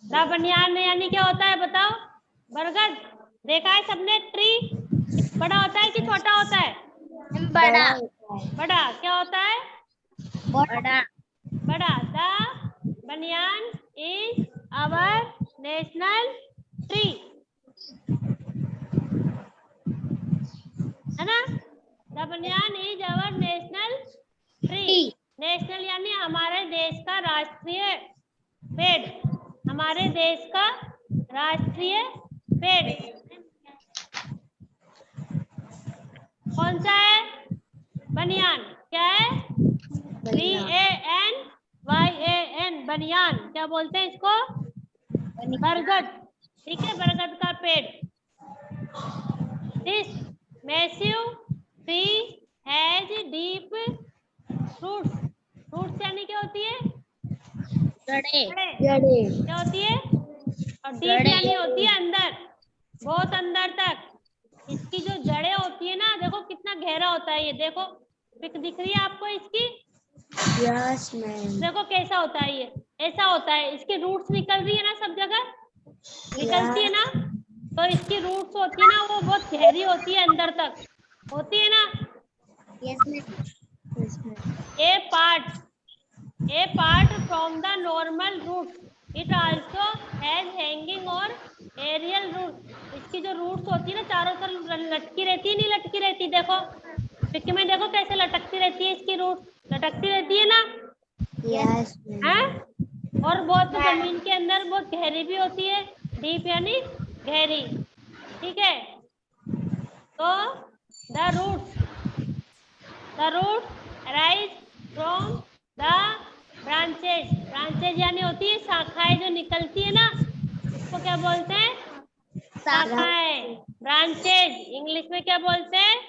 The बनियान यानी क्या होता है बताओ? बरगद। देखा है सबने? ट्री बड़ा होता है कि छोटा होता है? बड़ा। बड़ा। क्या होता है? बड़ा। बड़ा। The banyan is our national tree, है ना? The banyan is our national tree. National यानी हमारे देश का राष्ट्रीय पेड़, हमारे देश का राष्ट्रीय पेड़ कौन सा है? बनियान। क्या है? BANYAN बनियान। क्या बोलते हैं इसको? बरगद। ठीक है, बरगद का पेड़। This massive tree has deep roots. Roots यानी क्या होती है? जड़े। क्या होती है? और डीप यानी होती है अंदर, बहुत अंदर तक। इसकी जो जड़ें होती है ना, देखो कितना गहरा होता है ये। देखो पिक दिख रही है आपको इसकी? Yes ma'am. देखो कैसा होता है ये, ऐसा होता है। इसकी रूट्स निकल रही है ना, सब जगह निकलती है ना। तो इसकी रूट्स होती है ना, वो बहुत गहरी होती है, अंदर तक होती है ना। Yes ma'am. A part from the normal roots. It also has hanging और aerial roots. इसकी जो रूट्स होती है ना, चारों तरफ लटकी रहती है, नहीं लटकी रहती? देखो पिक में देखो कैसे लटकती रहती है इसकी रूट, लटकती रहती है ना। यस है? मैम। और बहुत जमीन के अंदर बहुत गहरी भी होती है, डीप यानी गहरी। ठीक है, तो the roots arise from the branches. Branches यानी होती है शाखाएं जो निकलती है ना, उसको क्या बोलते हैं? शाखाएं। ब्रांचेज इंग्लिश में क्या बोलते हैं?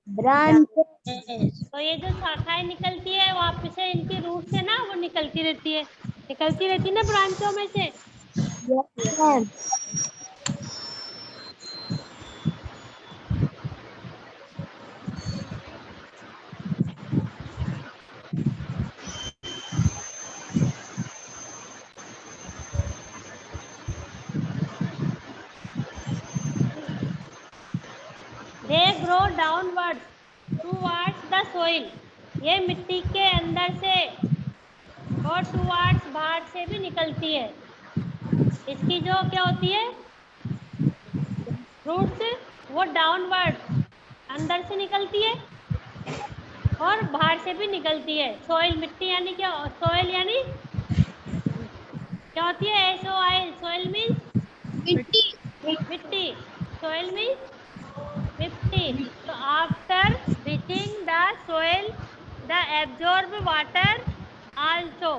ब्रांचेस। तो ये जो शाखाएं निकलती है, वहां से इनकी रूट से ना वो निकलती रहती है ना ब्रांचों में से। Yes ma'am. They grow downward towards the soil. ये मिट्टी के अंदर से और टूवर्ड्स बाहर से भी निकलती है। इसकी जो क्या होती है रूट्स, वो डाउनवर्ड अंदर से निकलती है और बाहर से भी निकलती है। सोइल मिट्टी यानी क्या? सोइल यानी क्या होती है? SOIL। सोइल मीन्स मिट्टी। मिट्टी। सोइल मीन्स मिट्टी। तो after reaching the soil the absorb water also.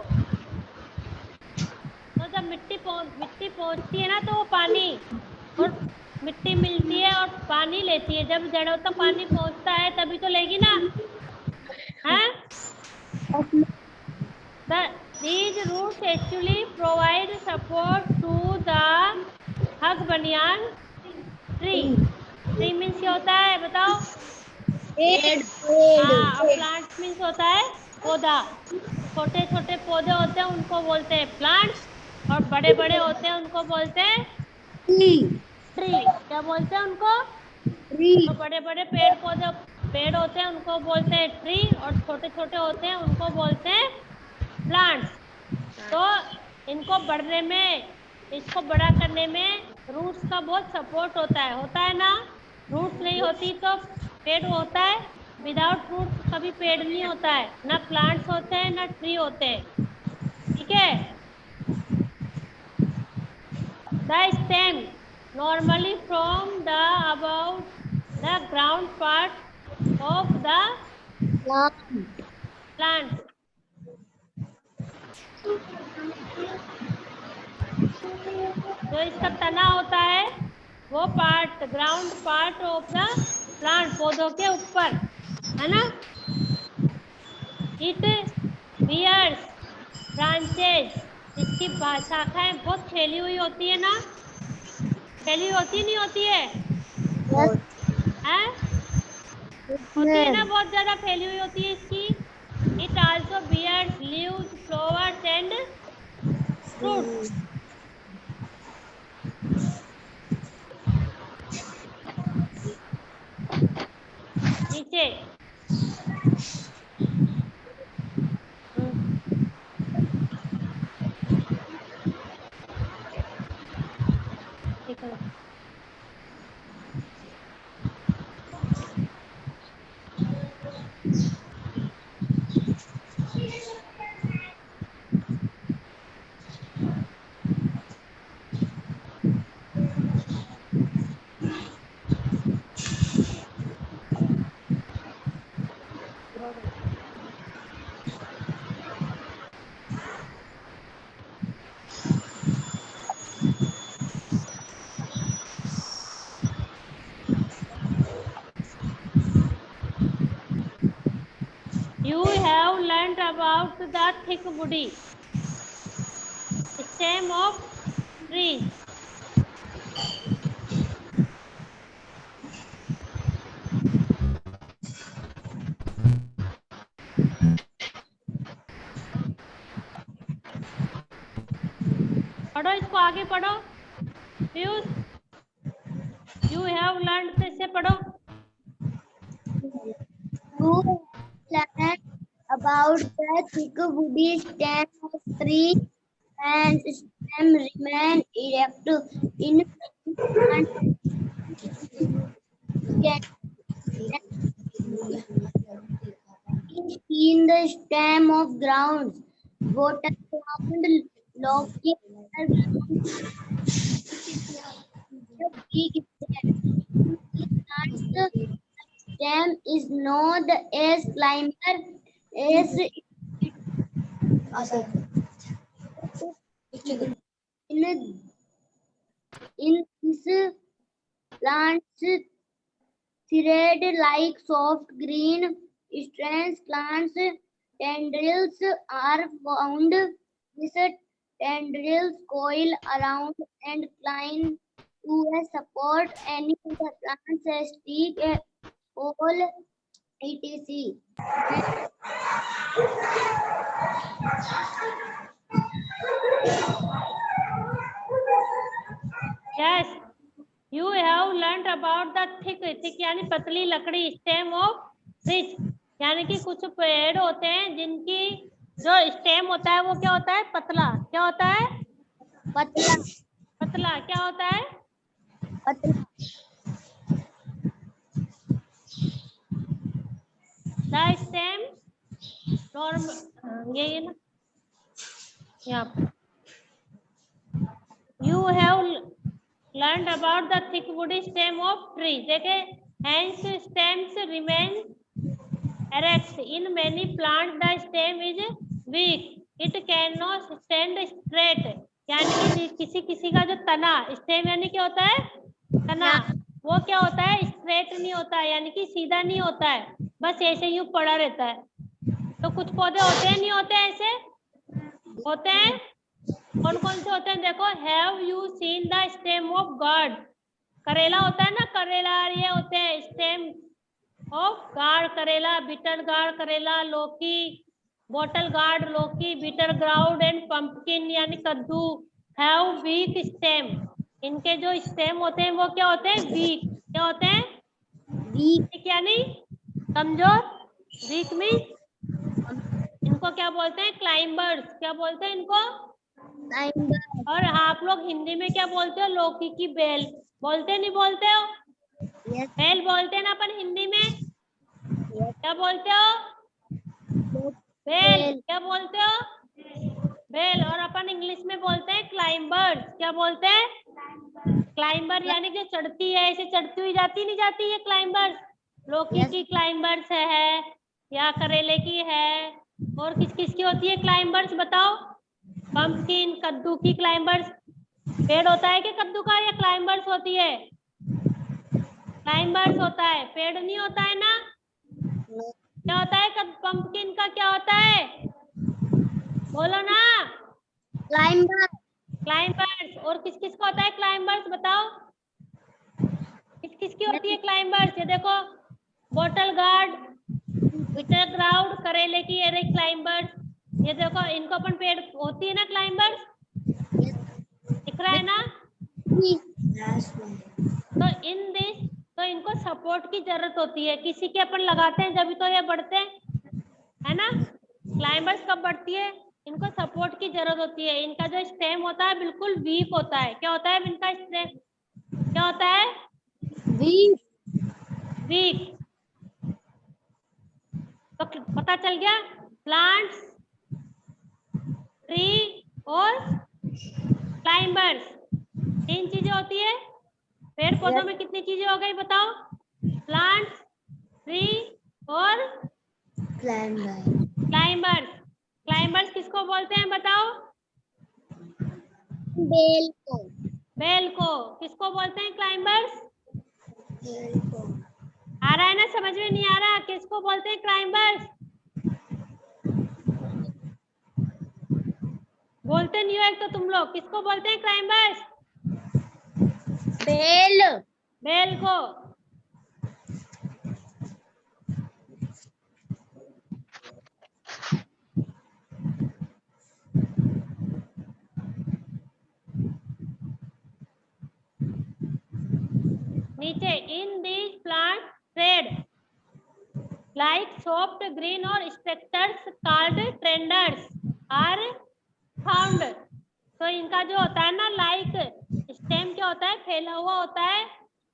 तो जब मिट्टी पहुंचती है ना, तो वो पानी और मिट्टी मिलती है और पानी लेती है। जब जड़ों तक पानी पहुंचता है तभी तो लेगी ना, है? These roots actually provide support to the hug banyan tree. Tree means क्या होता है बताओ? हाँ, प्लांट मीन्स होता है पौधा। छोटे छोटे पौधे होते हैं उनको बोलते हैं प्लांट्स, और बड़े बड़े होते हैं उनको बोलते हैं ट्री। क्या बोलते हैं उनको? तो बड़े बड़े पेड़ होते हैं उनको बोलते हैं ट्री, और छोटे छोटे होते हैं उनको बोलते हैं प्लांट्स। तो इनको बढ़ने में, इसको बड़ा करने में रूट्स का बहुत सपोर्ट होता है ना। रूट्स नहीं होती तो पेड़ होता है, विदाउट रूट्स कभी पेड़ नहीं होता है, ना प्लांट्स होते हैं ना ट्री होते हैं। ठीक है। The stem normally from the about the ground part of the plant. जो इसका तना होता है वो part, ground part of the plant, पौधों के ऊपर, है ना। It bears branches. इसकी शाखाएं बहुत फैली हुई होती है ना, फैली होती नहीं होती है? हैं? होती है ना, बहुत ज्यादा फैली हुई होती है इसकी। It also bears leaves flowers and fruits. the thick woody stem of trees? पढ़ो इसको, आगे पढ़ो। पीयूष, यू हैव लर्न, तो इससे पढ़ो। You learn about the thick woody stem of tree and stem remain erect in in the stem of grounds, water ground, lofty ground, big stem is not as climber as in this plants thread like soft green strands. Plants tendrils are found. These tendrils coil around and climb to support any of the plant's stick, pole, etc. Yes, you have learned about the thick यानी पतली लकड़ी, stem of trees यानी कि कुछ पेड़ होते हैं जिनकी जो स्टेम होता है वो क्या होता है? पतला। क्या होता है? पतला। पतला। क्या होता है? पतला। The stem normal, ये ना यहाँ पे you have learned about the thick woody stem of trees. देखे, hence stems remain erect. In many plants the stem is weak. It cannot stand straight. यानी कि किसी किसी का जो तना, स्टेम यानी क्या होता है? तना। वो क्या होता है? स्ट्रेट नहीं होता है, यानी कि सीधा नहीं होता है, बस ऐसे यूं पड़ा रहता है। तो कुछ पौधे होते हैं, नहीं होते हैं, ऐसे होते हैं। कौन कौन से होते हैं? देखो, have you seen the stem of guard? करेला होता है ना, करेला, ये होते हैं स्टेम ऑफ गार्ड। करेला, बिटर गार्ड करेला, लौकी, बॉटल गार्ड लौकी, बिटर ग्राउंड एंड पंपकिन यानी कद्दू हैव वीक स्टेम। इनके जो स्टेम होते हैं वो क्या होते हैं? वीक। क्या होते हैं? वीक यानी कमजोर। वीक मीन्स इनको क्या बोलते हैं? क्लाइंबर्स। क्या बोलते हैं इनको? और आप लोग हिंदी में क्या बोलते हो? लौकी की बेल बोलते नहीं बोलते हो? बेल बोलते हैं ना अपन हिंदी में। क्या बोलते हो? बेल। क्या बोलते हो? बेल। और अपन इंग्लिश में बोलते हैं क्लाइंबर्स। क्या बोलते हैं? क्लाइंबर यानी जो चढ़ती है, ऐसे चढ़ती हुई जाती नहीं जाती, ये क्लाइंबर्स। लौकी की क्लाइंबर्स है या करेले की है, और किस किस की होती है क्लाइंबर्स बताओ? पंपकिन, कद्दू की क्लाइंबर्स। पेड़ होता है कि कद्दू का, या क्लाइंबर्स होती है? क्लाइंबर्स होता है, पेड़ नहीं होता है ना। क्या होता है? पंपकिन का क्या होता है? बोलो ना। क्लाइंबर। क्लाइंबर्स। और किस किस का होता है क्लाइंबर्स बताओ? किस किस की होती है क्लाइंबर्स? ये देखो, बॉटल गार्ड, बिटर ग्राउंड, करेले की ये रही क्लाइंबर्स। ये देखो, इनको अपन पेड़ होती है ना क्लाइंबर्स, दिख रहा है ना? तो इन दिस, तो इनको सपोर्ट की जरूरत होती है, किसी के अपन लगाते हैं जब तो ये बढ़ते हैं, है ना? क्लाइंबर्स कब बढ़ती है? इनको सपोर्ट की जरूरत होती है। इनका जो स्टेम होता है बिल्कुल वीक होता है। क्या होता है इनका स्टेम? क्या होता है? वीक। वीक। तो पता चल गया, प्लांट्स, ट्री और क्लाइंबर्स, 3 चीजें होती है। पेड़ पौधों में कितनी चीजें हो गई बताओ? प्लांट्स, ट्री और क्लाइंबर्स। क्लाइंबर्स किसको बोलते हैं बताओ? बेल को। बेल को। किसको बोलते हैं क्लाइंबर्स? बेल को। आ रहा है ना? समझ में नहीं आ रहा? किसको बोलते हैं क्लाइंबर्स? बोलते नहीं हो एक तो तुम लोग, किसको बोलते हैं क्लाइंबर्स? बेल। बेल को। नीचे in these plant trade like soft green और स्ट्रक्चर्स कॉल्ड ट्रेंडर्स आर फाउंड। तो इनका जो होता है ना, लाइक स्टेम क्या होता है, फैला हुआ होता है,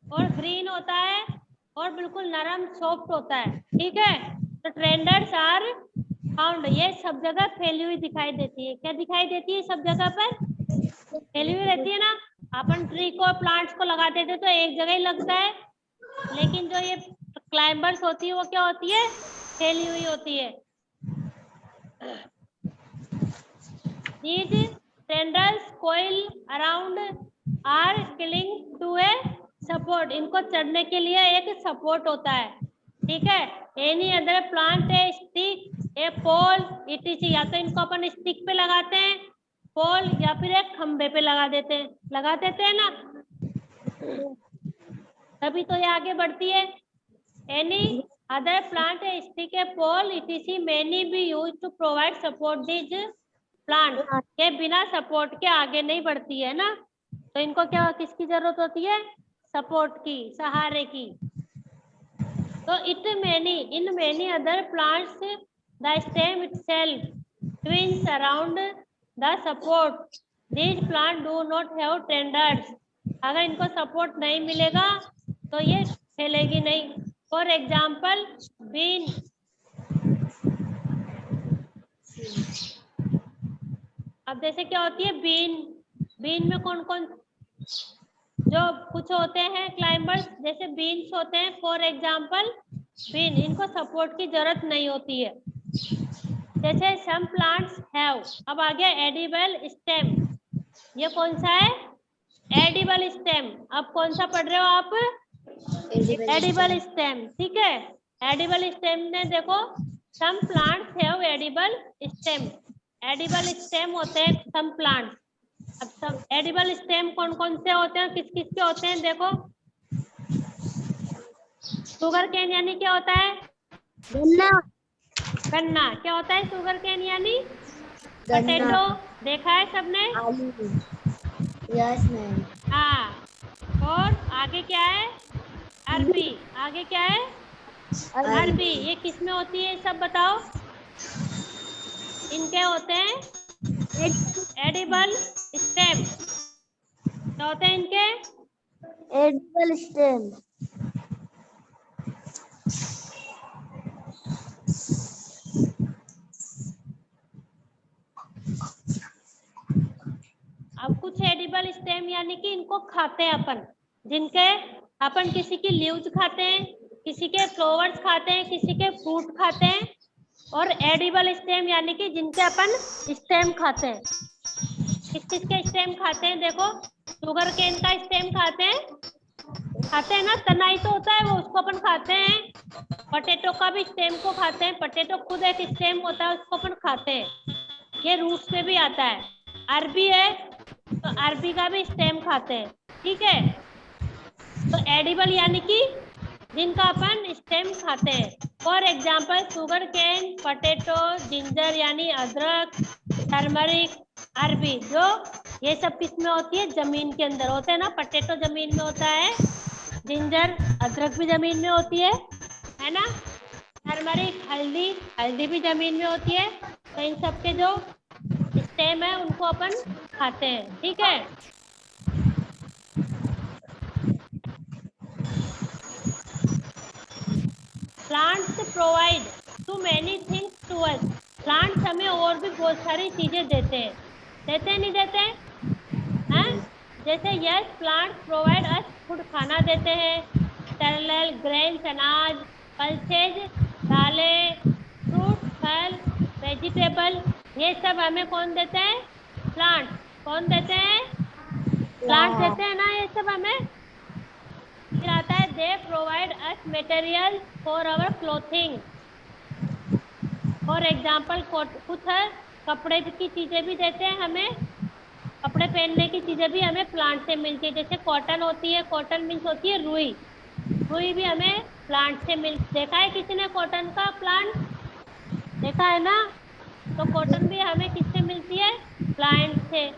और ग्रीन होता है, और बिल्कुल नरम सॉफ्ट होता है, ठीक है। तो ट्रेंडर्स आर फाउंड, ये सब जगह फैली हुई दिखाई देती है। क्या दिखाई देती है? सब जगह पर फैली हुई रहती है ना। अपन ट्री को, प्लांट्स को लगाते थे तो एक जगह ही लगता है, लेकिन जो ये क्लाइंबर्स होती है वो क्या होती है? फैली हुई होती है। These tendrils coil around are killing to a support, इनको चढ़ने के लिए एक सपोर्ट होता है, ठीक है। Any other plant a stick a pole etc, या तो इनको अपन स्टिक पे लगाते हैं, पोल, या फिर एक खंबे पे लगा देते हैं ना, तभी तो ये आगे बढ़ती है। Any other plant a stick a pole etc many be use to provide support this plant, के बिना सपोर्ट के आगे नहीं बढ़ती है ना। तो इनको क्या, किसकी जरूरत होती है? सपोर्ट की, सहारे की। तो in many other plants the stem itself twins around the support, these plant do not have tenders, अगर इनको सपोर्ट नहीं मिलेगा तो ये फैलेगी नहीं। फॉर एग्जाम्पल बीन, अब जैसे क्या होती है बीन में कौन कौन जो कुछ होते हैं क्लाइंबर्स, जैसे बीन्स होते हैं, फॉर एग्जाम्पल बीन, इनको सपोर्ट की जरूरत नहीं होती है। जैसे सम प्लांट्स हैव, अब आ गया एडिबल स्टेम, ये कौन सा है? Edible stem. अब कौन सा पढ़ रहे हो आप? एडिबल स्टेम, ठीक है। एडिबल स्टेम ने देखो, some plants have edible stem, edible stem होते हैं सम प्लांट्स। अब सब एडिबल स्टेम कौन कौन से होते हैं, किस किस के होते हैं? देखो, शुगर केन यानी क्या होता है? गन्ना। गन्ना क्या होता है? शुगर केन यानी पोटैटो, देखा है सबने? आलू। Yes ma'am. हाँ, और आगे क्या है? अरबी, आगे क्या है? अरबी, ये किस में होती है सब बताओ? इनके होते हैं एडिबल स्टेम, क्या होते हैं इनके? Edible stem. अब कुछ एडिबल स्टेम यानी कि इनको खाते हैं अपन, जिनके अपन किसी की लीव्स खाते हैं, किसी के फ्लावर्स खाते हैं, किसी के फ्रूट खाते हैं। और एडिबल स्टेम यानी कि जिनके अपन स्टेम खाते हैं। किस किस के स्टेम खाते हैं? देखो, शुगर केन का स्टेम खाते हैं ना, तनाई तो होता है वो, उसको अपन खाते हैं। पोटैटो का भी स्टेम को खाते हैं, पोटैटो खुद एक स्टेम होता है, उसको अपन खाते हैं, ये रूट्स में भी आता है। अरबी है तो अरबी का भी स्टेम खाते हैं, ठीक है। तो एडिबल यानी कि जिनका अपन स्टेम खाते हैं। For example sugar cane, potato, ginger यानी अदरक, टर्मरिक, अरबी, जो ये सब किस में होती है? जमीन के अंदर होते हैं ना। पोटैटो जमीन में होता है, जिंजर अदरक भी जमीन में होती है ना। टर्मरिक हल्दी भी जमीन में होती है। तो इन सब के जो स्टेम है उनको अपन खाते हैं, ठीक है। Plants provide to many things to us, plants हमें और भी बहुत सारी चीजें देते हैं, नहीं देते हैं? जैसे yes, plants provide us food, खाना देते हैं, टर्नल, ग्रेन्स, अनाज, पल्सेज, दालें, फ्रूट, फल, वेजिटेबल, ये सब हमें कौन देते हैं? प्लांट। कौन देते हैं? प्लांट देते हैं ना ये सब हमें। फिर आता है they provide us material for our clothing, for example कुछ कपड़े की चीजें भी देते हैं हमें, कपड़े पहनने की चीजें भी हमें प्लांट से मिलती है। जैसे कॉटन होती है, कॉटन मीन्स होती है रुई, रुई भी हमें प्लांट से देखा है किसी ने कॉटन का प्लांट? देखा है ना? तो कॉटन भी हमें किससे मिलती है? प्लांट से।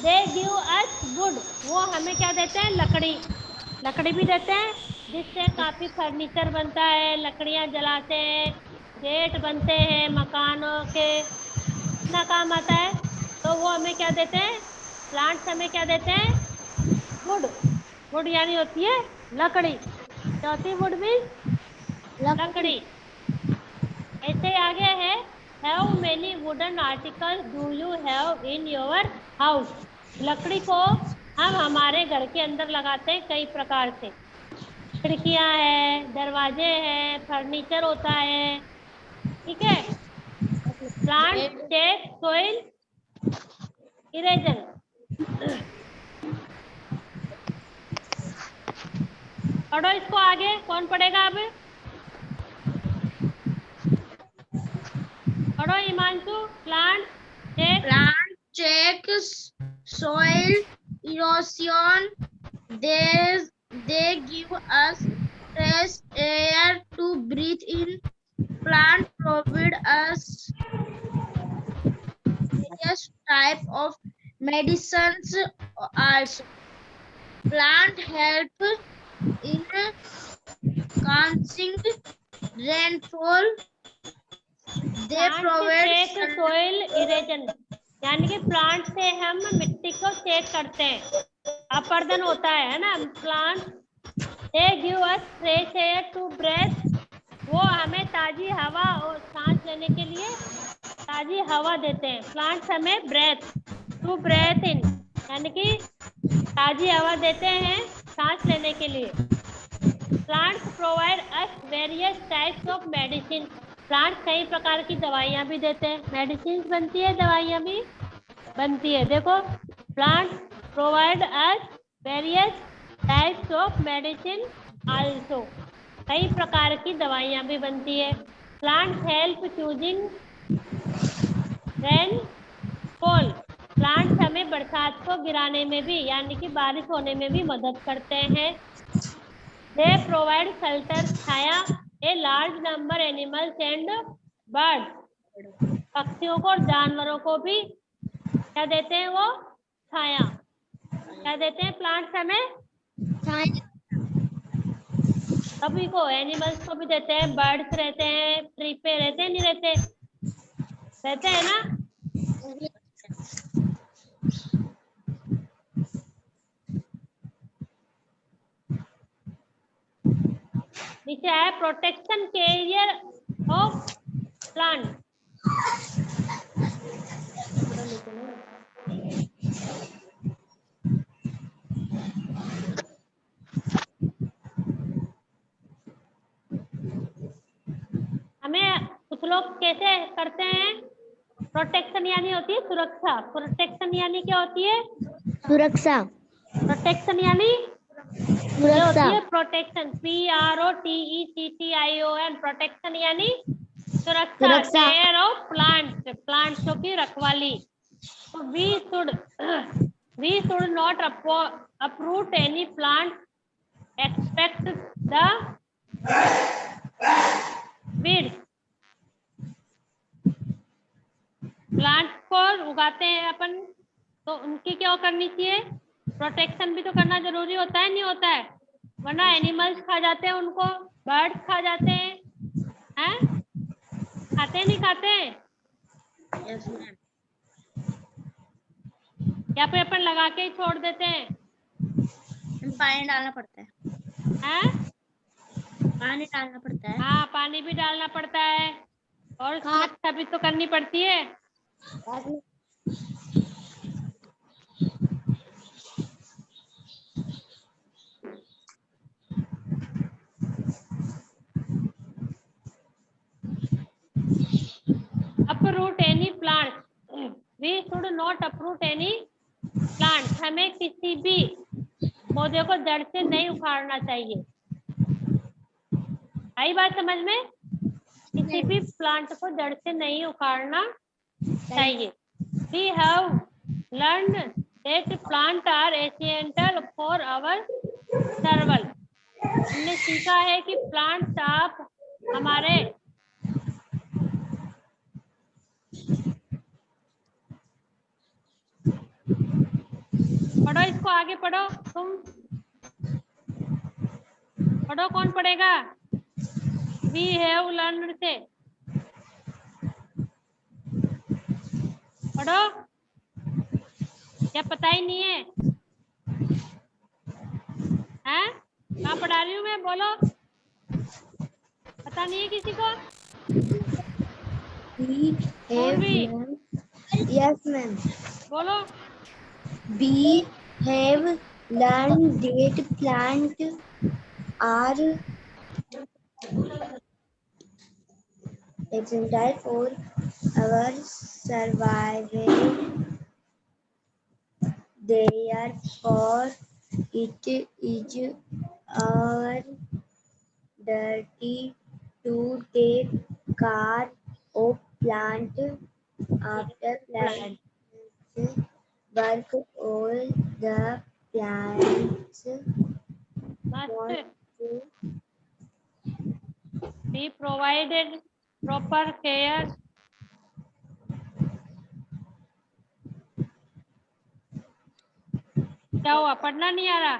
दे गिव अस वुड, वो हमें क्या देते हैं? लकड़ी, लकड़ी भी देते हैं जिससे काफी फर्नीचर बनता है, लकड़ियां जलाते हैं, गेट बनते हैं मकानों के, इतना काम आता है। तो वो हमें क्या देते हैं? प्लांट्स हमें क्या देते हैं? वुड, वुड यानी होती है लकड़ी, क्या होती है वुड मीन्स? लकड़ी। ऐसे आगे है, have many wooden article do you have in your house, लकड़ी को हम हमारे घर के अंदर लगाते हैं कई प्रकार से, खिड़कियां है, दरवाजे हैं, फर्नीचर होता है, ठीक है। प्लांट टेक सोइल इरेजन, पढ़ो इसको आगे, कौन पढ़ेगा अब? पढ़ो Himanshu. Plant check soil erosion. They give us fresh air to breathe in. Plant provide us various type of medicines also. Plant help in quenching rainfall. They provide soil erosion, यानी कि plant से हम मिट्टी को चेक करते हैं, अपर्दन होता है ना। Plant they give us fresh air to breathe, वो हमें ताजी हवा और सांस लेने के लिए ताजी हवा देते हैं। प्लांट्स हमें ब्रेथ टू ब्रेथ इन, यानी कि ताजी हवा देते हैं सांस लेने के लिए। Plants provide us various types of medicine, plant कई प्रकार की दवाइयां भी देते हैं, मेडिसिन बनती है, दवाइयां भी बनती है। देखो, plant provide us various types of medicine also, कई प्रकार की दवाइयां भी बनती है। Plant help choosing rain fall, plants हमें बरसात को गिराने में भी, यानी कि बारिश होने में भी मदद करते हैं। They provide shelter, Chhaya, a large number animals and birds, पक्षियों को और जानवरों को भी क्या देते हैं? वो छाया। क्या देते हैं प्लांट्स हमें? सभी को, एनिमल्स को भी देते हैं, बर्ड्स रहते हैं, ट्री पे रहते हैं, नहीं रहते? रहते हैं ना। नीचे है प्रोटेक्शन कैरियर ऑफ प्लांट, हमें कुछ लोग कैसे करते हैं? प्रोटेक्शन यानी होती है सुरक्षा, प्रोटेक्शन यानी क्या होती है? सुरक्षा। प्रोटेक्शन यानी होती है प्रोटेक्शन, PROTECTION, प्रोटेक्शन यानी सुरक्षा, केयर ऑफ प्लांट, प्लांट्स की रखवाली। we should not uproot any plant except the weeds, plant को उगाते हैं अपन तो उनकी क्या करनी चाहिए? प्रोटेक्शन भी तो करना जरूरी होता है, नहीं होता है? वरना एनिमल्स खा जाते हैं उनको, बर्ड्स खा जाते हैं, हैं? खाते नहीं खाते? Yes, ma'am. या फिर अपन लगा के ही छोड़ देते हैं? पानी डालना पड़ता है। हैं? पानी डालना पड़ता है। हाँ, पानी भी डालना पड़ता है और सुरक्षा भी तो करनी पड़ती है। uproot any plant, we should not uproot any plant, हमें किसी भी पौधे को जड़ से नहीं उखाड़ना चाहिए। आई बात समझ में? किसी भी प्लांट को जड़ से नहीं उखाड़ना चाहिए। We have learned that plants are essential for our survival. हमने सीखा है कि प्लांट्स आप हमारे पढ़ो, इसको आगे पढ़ो, तुम पढ़ो, कौन पढ़ेगा? We have learned से पढ़ो, क्या पता ही नहीं है? हैं? कहाँ पढ़ा रही हूँ मैं, बोलो, पता नहीं है किसी को? We have पूर्वी, learned. Yes, ma'am. बोलो। We have learned that plants are essential for our survival. Therefore, it is our duty to take care of plants after plants work. All the plants मस्त। to Be provided proper care. क्या हुआ, पढ़ना नहीं आ रहा?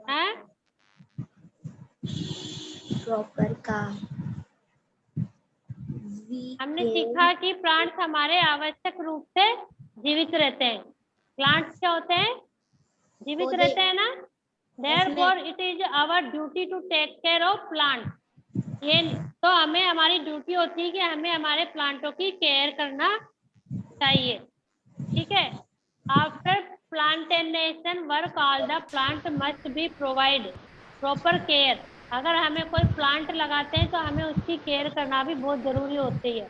हैं? proper care. We हमने can सीखा कि प्लांट्स हमारे आवश्यक रूप से जीवित रहते हैं। प्लांट्स क्या होते हैं? जीवित पौधे। रहते हैं ना। Therefore, it is our duty to take care of plant. ये तो हमें हमारी ड्यूटी होती है कि हमें हमारे प्लांटों की केयर करना चाहिए। ठीक है। After plantation work all the plant must be provide proper care. अगर हमें कोई प्लांट लगाते हैं तो हमें उसकी केयर करना भी बहुत जरूरी होती है।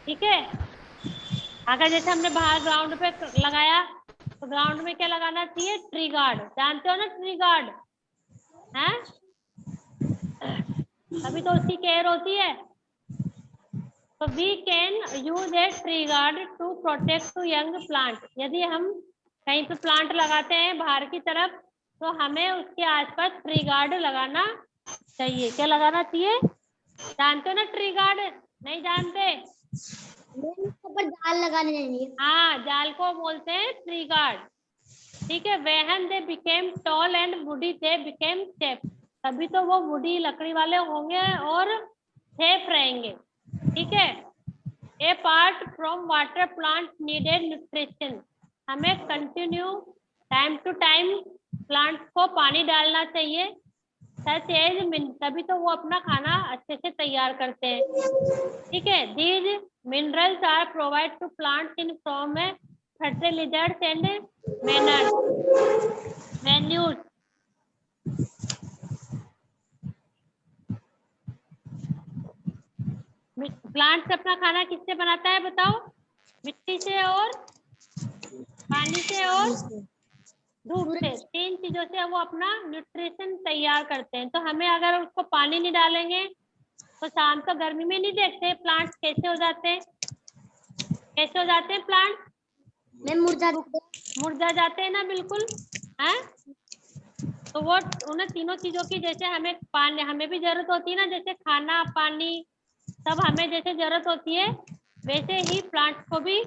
ठीक है। अगर जैसे हमने बाहर ग्राउंड पे लगाया तो ग्राउंड में क्या लगाना चाहिए? Tree guard. जानते हो ना ट्री गार्ड? हैं? अभी तो उसकी केयर होती है। तो we can use a tree guard to protect to young plant. यदि हम कहीं पे प्लांट लगाते हैं बाहर की तरफ तो हमें उसके आसपास ट्री गार्ड लगाना चाहिए। क्या लगाना चाहिए? जानते हो ना ट्री गार्ड? नहीं जानते? ऊपर जाल लगाने चाहिए। हाँ, जाल को बोलते हैं ट्री गार्ड। ठीक है। When they became tall and woody, they became safe. तभी तो वो वुडी लकड़ी वाले होंगे और सेफ रहेंगे। ठीक है। A part from water plants needed nutrition. हमें continue time to time plants को पानी डालना चाहिए। सच एज तभी तो वो अपना खाना अच्छे से तैयार करते हैं। ठीक है। These minerals are provided to plants in form of fertilizers and manures. Plants अपना खाना किससे बनाता है बताओ? मिट्टी से और पानी से और धूप से। तीन चीजों से वो अपना न्यूट्रिशन तैयार करते हैं। तो हमें अगर उसको पानी नहीं डालेंगे तो शाम को गर्मी में नहीं देखते प्लांट्स कैसे हो जाते हैं? कैसे हो जाते हैं प्लांट? मुरझा जाते हैं ना, बिल्कुल। हैं? तो वो उन तीनों चीजों की जैसे हमें पानी हमें भी जरूरत होती है ना, जैसे खाना पानी सब हमें जैसे जरूरत होती है वैसे ही प्लांट्स को भी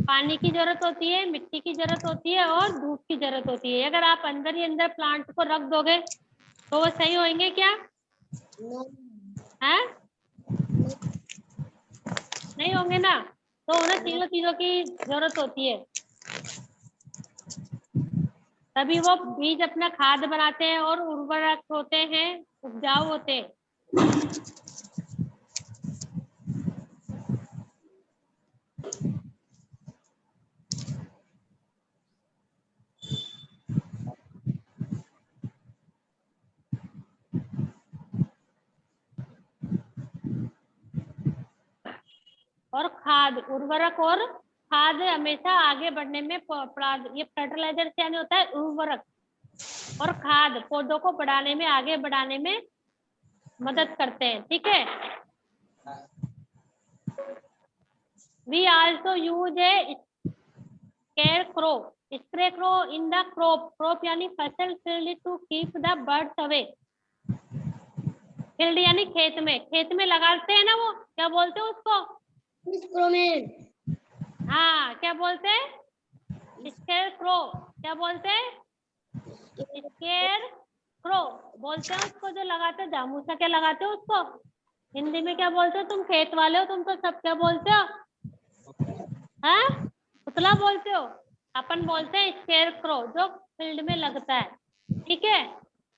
पानी की जरूरत होती है, मिट्टी की जरूरत होती है और धूप की जरूरत होती है। अगर आप अंदर ही अंदर प्लांट को रख दोगे तो वो सही होंगे क्या? हैं? नहीं होंगे ना। तो उन्हें तीनों चीजों की जरूरत होती है तभी वो बीज अपना खाद बनाते हैं और उर्वरक होते हैं, उपजाऊ होते हैं। और खाद, उर्वरक और खाद हमेशा आगे बढ़ने में ये फर्टिलाइजर से यानी होता है उर्वरक, और खाद पौधों को बढ़ाने में आगे बढ़ाने में मदद करते हैं, ठीक है। We also use a scarecrow in the crop यानी फसल field to keep the birds away. Field यानी खेत में लगाते हैं ना, वो क्या बोलते हैं उसको? हाँ, क्या बोलते हैं? स्केरक्रो। क्या बोलते हैं? स्केरक्रो बोलते हैं उसको, जो लगाते हैं जामूसा। क्या लगाते हो उसको? हिंदी में क्या बोलते हो? तुम खेत वाले हो, तुम तो सब क्या बोलते हो? हाँ, पुतला बोलते हो। अपन बोलते हैं स्केरक्रो, जो फील्ड में लगता है, ठीक है।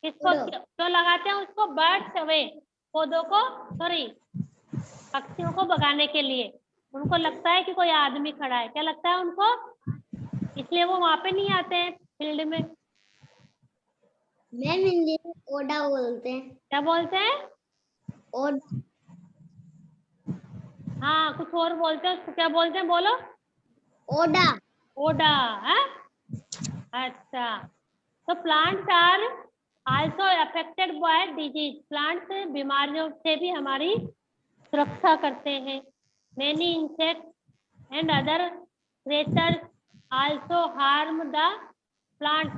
किसको क्यों लगाते हैं उसको? बर्ड्स अवे, पौधों को, सॉरी पक्षियों को भगाने के लिए। उनको लगता है कि कोई आदमी खड़ा है, क्या लगता है उनको, इसलिए वो वहां पे नहीं आते हैं फील्ड में। मैम हिंदी में ओडा बोलते हैं। क्या बोलते हैं? ओडा। हाँ, कुछ और बोलते हैं उसको, क्या बोलते हैं? बोलो। ओडा। ओडा है? अच्छा, तो plants are also affected by disease. Plants बीमारियों से भी हमारी सुरक्षा करते हैं। Many insects and other creatures also harm the plant.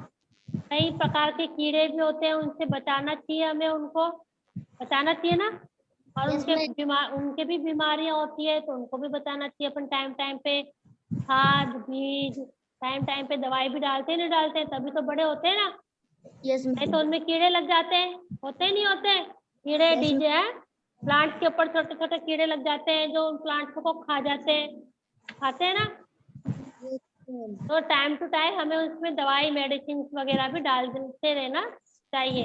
कई प्रकार के कीड़े भी होते हैं, उनसे बचाना चाहिए हमें, उनको बचाना चाहिए ना। और उनके भी बीमारियां होती है, तो उनको भी बताना चाहिए। अपन टाइम टाइम पे खाद बीज टाइम टाइम पे दवाई भी डालते हैं, नहीं डालते हैं, तभी तो बड़े होते हैं ना। नहीं तो उनमें कीड़े लग जाते हैं, होते नहीं होते कीड़े? डीजे है, प्लांट के ऊपर छोटे छोटे कीड़े लग जाते हैं, जो प्लांट को खा जाते हैं, खाते हैं ना। तो टाइम टू टाइम हमें उसमें दवाई मेडिसिन वगैरह भी डालते रहना चाहिए।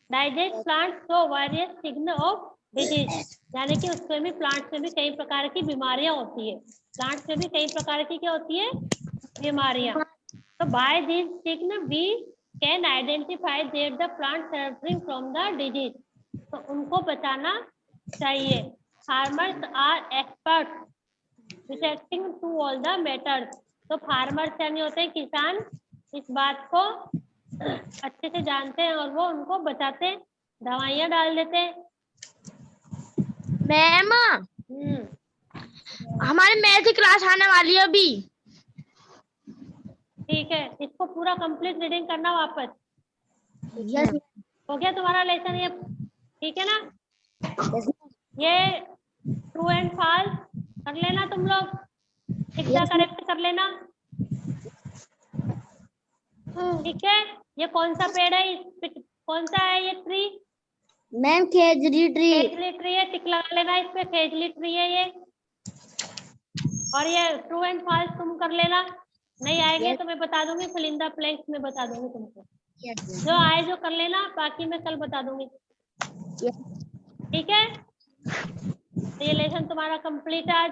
Digest plant show various signal of disease, यानी कि उसमें भी, प्लांट्स में भी कई प्रकार की बीमारियां होती है। प्लांट्स में भी कई प्रकार की क्या होती है? बीमारियां। तो by this signal we can identify that the plant suffering from the disease. तो उनको बचाना चाहिए। Farmers are expert resecting to all the matters. तो फार्मर्स यानी होते हैं किसान, इस बात को अच्छे से जानते हैं और वो उनको बचाते हैं, दवाइयां डाल देते हैं। मैम हमारी मैथ की क्लास आने वाली है अभी। ठीक है, इसको पूरा कंप्लीट रीडिंग करना वापस। यस। हो गया तुम्हारा लेसन ये? ठीक है ना? ये ट्रू एंड फॉल्स कर लेना तुम लोग, सिक्का करेक्ट कर लेना, ठीक है। ये कौन सा पेड़ है? कौन सा है ये ट्री? Ma'am khejri tree. खेजली ट्री है, टिक लगा लेना इस पे, खेजली ट्री है ये। और ये ट्रू एंड फॉल्स तुम कर लेना, नहीं आएंगे तो मैं बता दूंगी, फिल इन द ब्लैंक्स में बता दूंगी तुमको। जो आए जो कर लेना, बाकी मैं कल बता दूंगी, ठीक है। तो ये लेसन तुम्हारा कंप्लीट आज।